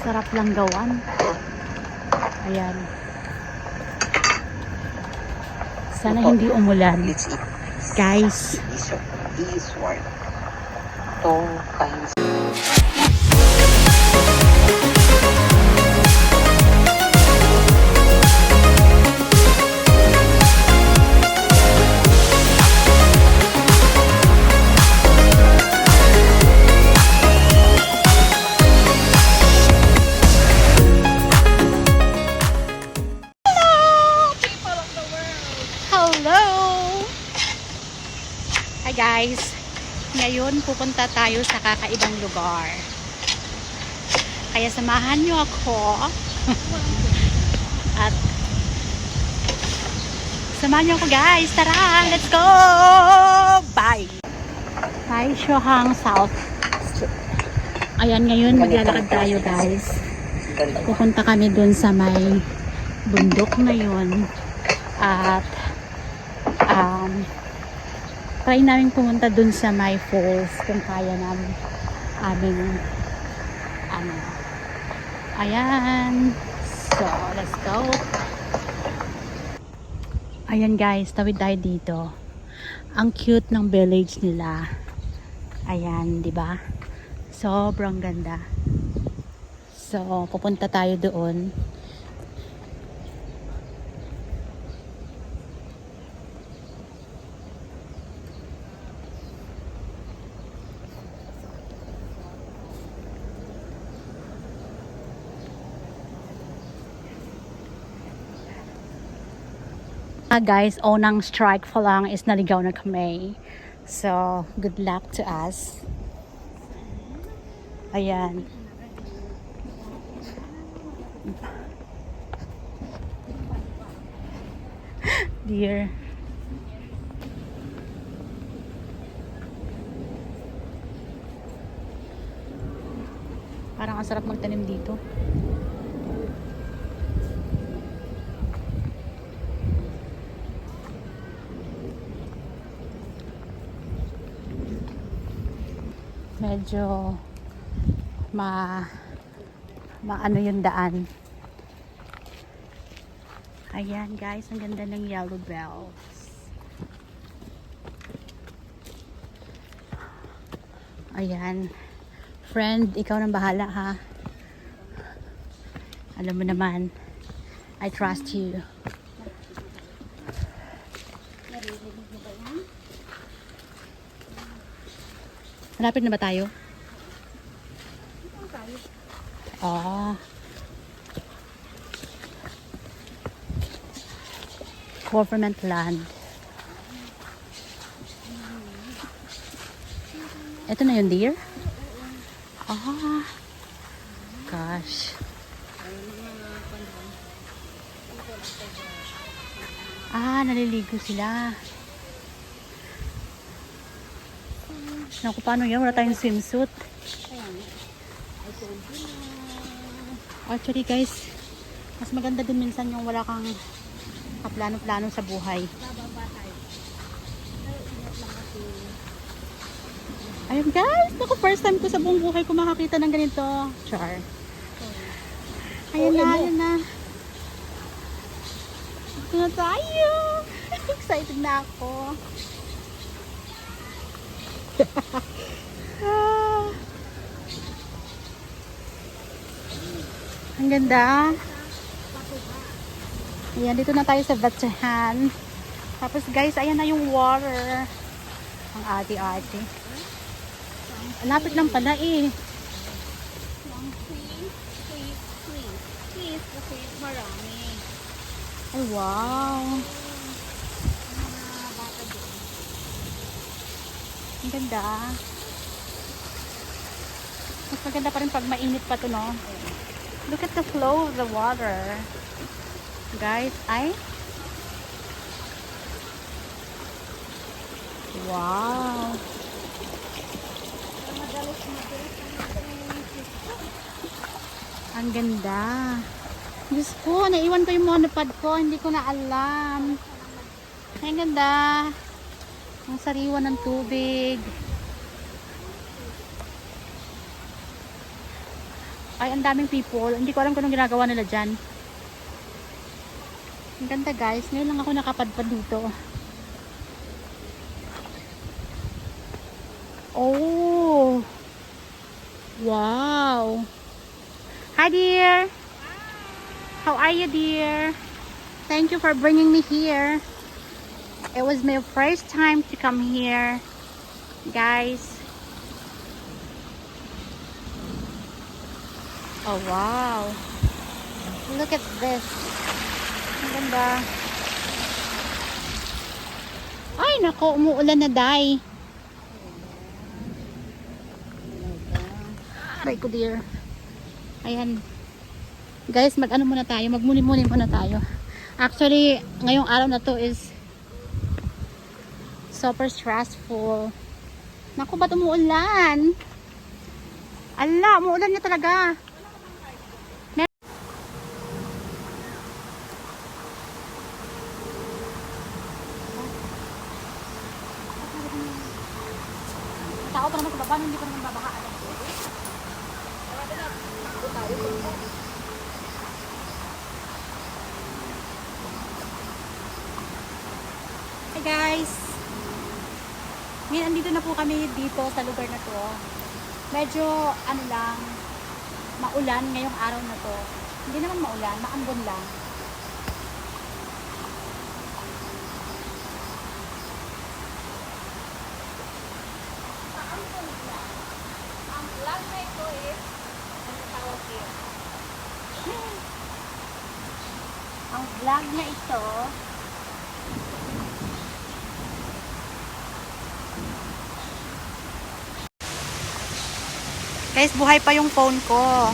Sarap lang gawan. Ayan. Sana hindi umulan. Guys. Hello! Hi guys! Ngayon pupunta tayo sa kakaibang lugar. Kaya samahan nyo ako. At samahan nyo ako guys. Tara! Let's go! Bye! Hi, Shohang South. Ayan, ngayon maglalakad tayo guys. Pupunta kami dun sa may bundok na yun. At try namin pumunta dun sa my falls kung kaya namin aming ayan, so let's go. Ayan guys, tawid tayo dito. Ang cute ng village nila. Ayan, di ba? Sobrang ganda. So pupunta tayo doon. Guys, unang strike pa lang is naligaw na kami. So, good luck to us. Ayan. Dear. Parang ang sarap magtanim dito. Medyo maano yung daan. Ayan guys, ang ganda ng yellow bells. Ayan. Friend, ikaw nang bahala ha. Alam mo naman, I trust you. Malapit na ba tayo? Ah. Government land. Ito na yun, dear? Ah. Gosh. Ah, naliligo sila. Naku, paano yan? Wala tayong swimsuit. Actually guys, mas maganda din minsan yung wala kang kaplano-plano sa buhay. Ayun guys, naku, first time ko sa buong buhay ko makakita ng ganito. Char. Ayun na, ayun na. Ito na tayo. Excited na ako. Ang ganda. Ayan, dito na tayo sa Batsahan. Tapos guys, ayan na yung water. Ang ate-ate. Lapit lang pala eh. Please, kasi marami. Ay, wow. Ang ganda. Mas maganda pa rin pag mainit pa to, no? Look at the flow of the water. Guys, ay. Wow. Ang ganda. Diyos ko, naiwan ko yung monopod ko. Hindi ko na alam. Ang ganda. Ang sariwa ng tubig. Ay, ang daming people. Hindi ko alam kung anong ginagawa nila dyan. Ang ganda guys. Ngayon lang ako nakapadpad dito. Oh! Wow! Hi dear! How are you dear? Thank you for bringing me here. It was my first time to come here. Guys. Oh wow. Look at this. Ang ganda. Ay nako, umuulan na day. Aray ko dear. Ayan. Guys, mag-ano muna tayo. Magmuni-muni muna tayo. Actually, ngayong araw na to is super stressful. Naku, ba't umuulan? Ala, umuulan niya talaga. Tao pa naman sa baba, hindi pa naman babaha. Hey guys! Ngayon, andito na po kami dito sa lugar na to. Medyo, ano lang, maulan ngayong araw na to. Hindi naman maulan, maambon lang. Ang vlog na ito is, ano tawag here? Ang vlog na ito, guys, buhay pa yung phone ko.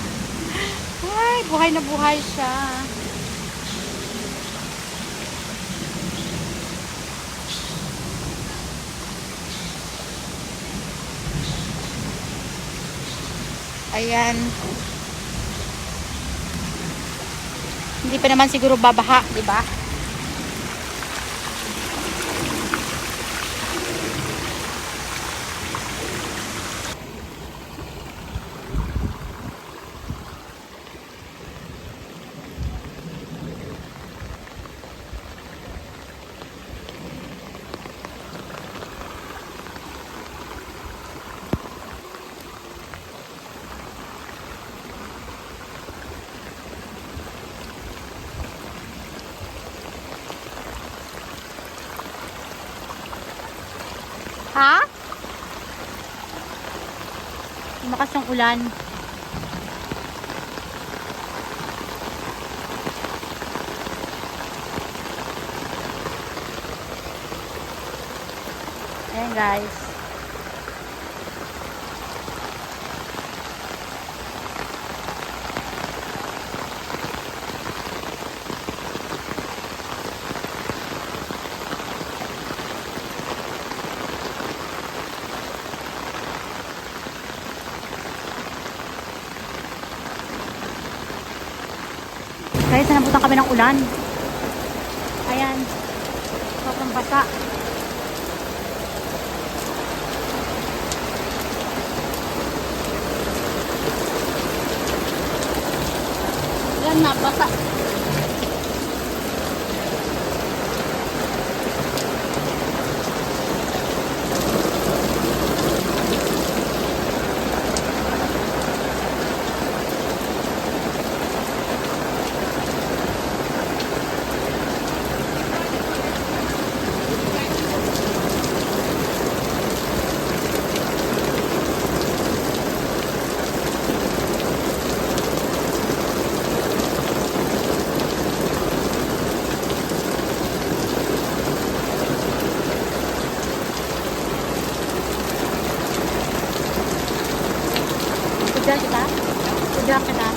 Ay, buhay na buhay siya. Ayan. Hindi pa naman siguro babaha, di ba? Ha? Malakas ng ulan. Ayan guys. Guys, nabutan kami ng ulan. Ayan. Sobrang basa. Ayan na, basa. Tudyan kita? Tudyan kita?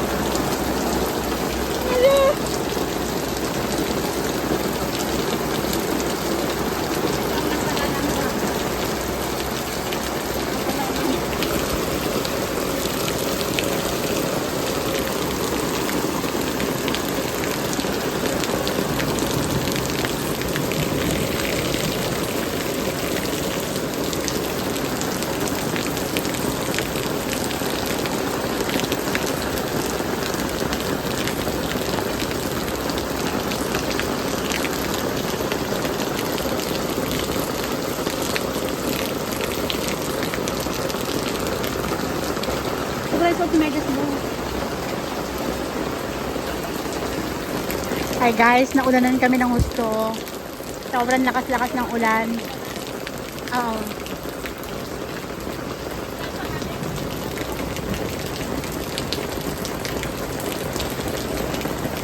Hello! Hi guys, naulanan kami ng gusto. Sobrang lakas-lakas ng ulan. Oo.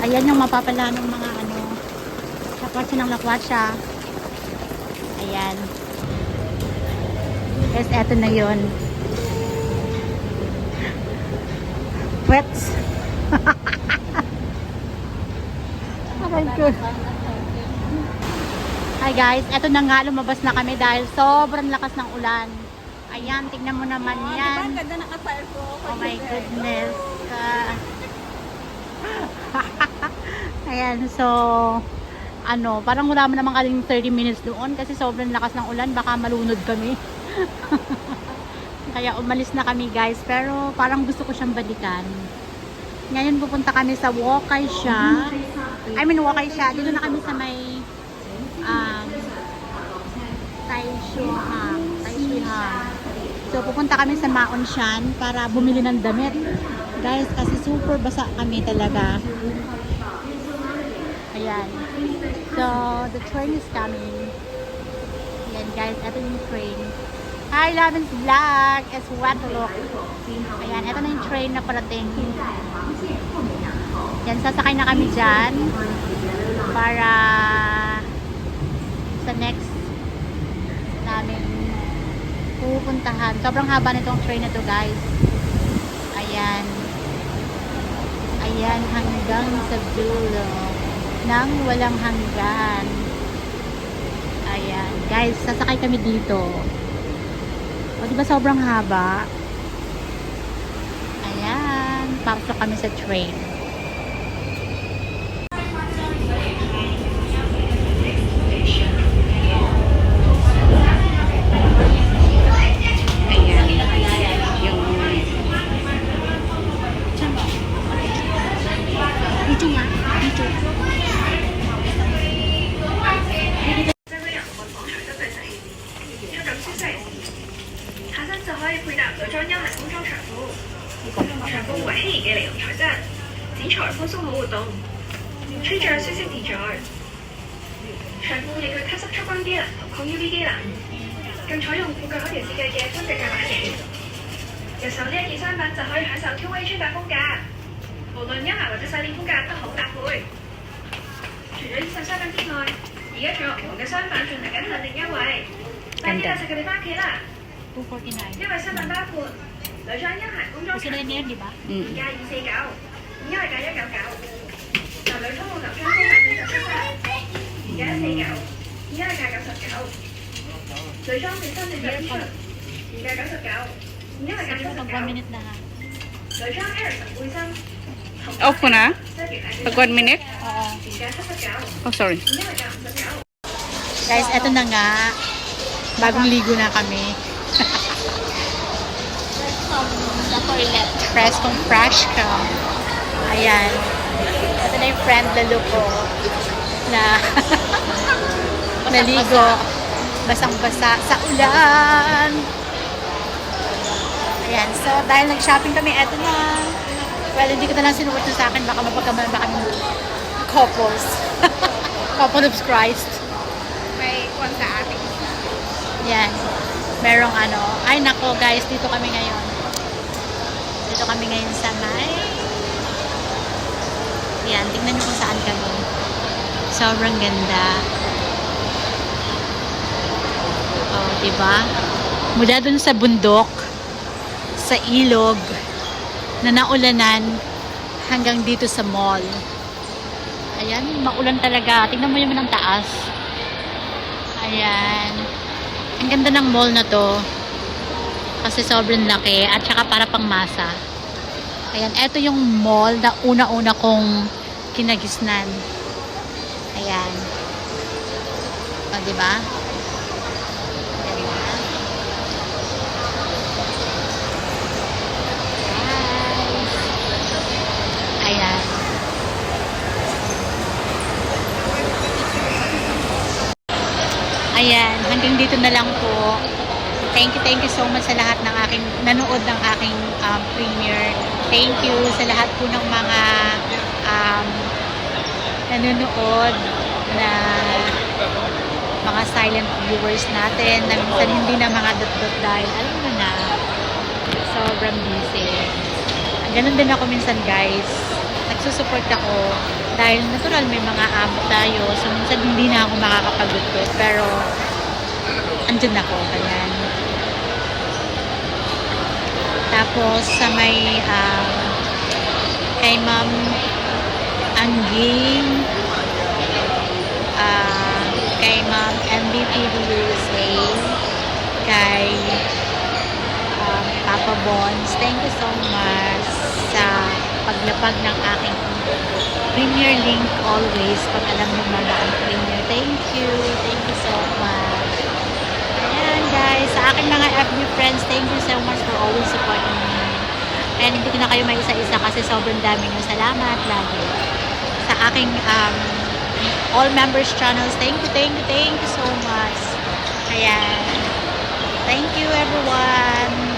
Ayan yung mapapala ng mga ano, lakwatsa ng lakwatsa. Ayan. Guys, eto na yun. Wets. Aray ko. Hi guys, eto na nga, lumabas na kami dahil sobrang lakas ng ulan. Ayan, tignan mo naman yan. Diba? Ganda naka-tire ko. Oh my goodness. Ayan, so ano, parang wala naman kaming 30 minutes doon kasi sobrang lakas ng ulan, baka malunod kami. Kaya umalis na kami guys, pero parang gusto ko siyang balikan. Ngayon pupunta kami sa Waukesha. Waukesha. Dito na kami sa may Taishuhang. So pupunta kami sa Maonshan para bumili ng damit. Guys, kasi super basa kami talaga. Ayan. So, the train is coming. Ayan guys, ito yung train. Hi, Lavin's Vlog! It's Waterlook. Ayan, ito na yung train na parating. Yan, sasakay na kami dyan para sa next namin pupuntahan. Sobrang haba nitong train na to guys. Ayan. Ayan, hanggang sa dulo nang walang hanggan. Ayan. Guys, sasakay kami dito. O, diba sobrang haba? Ayan. Pasok kami sa train. Gusto na yan, di ba? Pag 1 minute na ha. Off ko na? Pag 1 minute? Oo. Oh, sorry. Guys, eto na nga. Bagong ligo na kami. Sa toilet. Fresh kong fresh ka. Ayan. Ito na yung friend lalo ko na naligo. Basang-basa sa ulan. Ayan. So, dahil nag-shopping kami, eto na. Well, hindi ko na lang sinuot sa akin. Baka mapagkamalan ba kami couples. Couple of Christ. May kwan sa ating. Yan. Merong ano. Ay, nako guys. Dito kami ngayon. Dito kami ngayon sa may. Yan. Tignan nyo kung saan kami. Sobrang ganda. Oh, diba? Mula dun sa bundok, sa ilog, na naulanan, hanggang dito sa mall. Ayan. Maulan talaga. Tignan mo naman ang taas. Ayan. Ang ganda ng mall na to. Kasi sobrang laki. At saka para pang masa. Ayan. Ito yung mall na una-una kong kinagisnan. Ayan. O, diba? Ganda. Ayan. Ayan, hanggang dito na lang po. Thank you so much sa lahat ng aking nanood ng aking premiere. Thank you sa lahat po ng mga nanonood na mga silent viewers natin na minsan hindi na mga dot-dot dahil alam mo na sobrang busy. Ganun din ako minsan guys. Nagsusupport ako dahil natural may mga amo tayo so minsan hindi na ako makakapag-dot pero andun ako. Ganyan. Tapos sa may kay Ma'am Angging, kay Ma'am MBPD USA, kay Papa Bonds, thank you so much sa paglapag ng aking Premier link always pag alam mo na ang Premier. Thank you so much. Ayan guys, sa aking mga FB friends, thank you so much for always supporting me. And hindi ko na kayo may isa-isa kasi sobrang dami nyo. Salamat lagi. Sa aking all members channels, thank you so much. Ayan. Thank you everyone.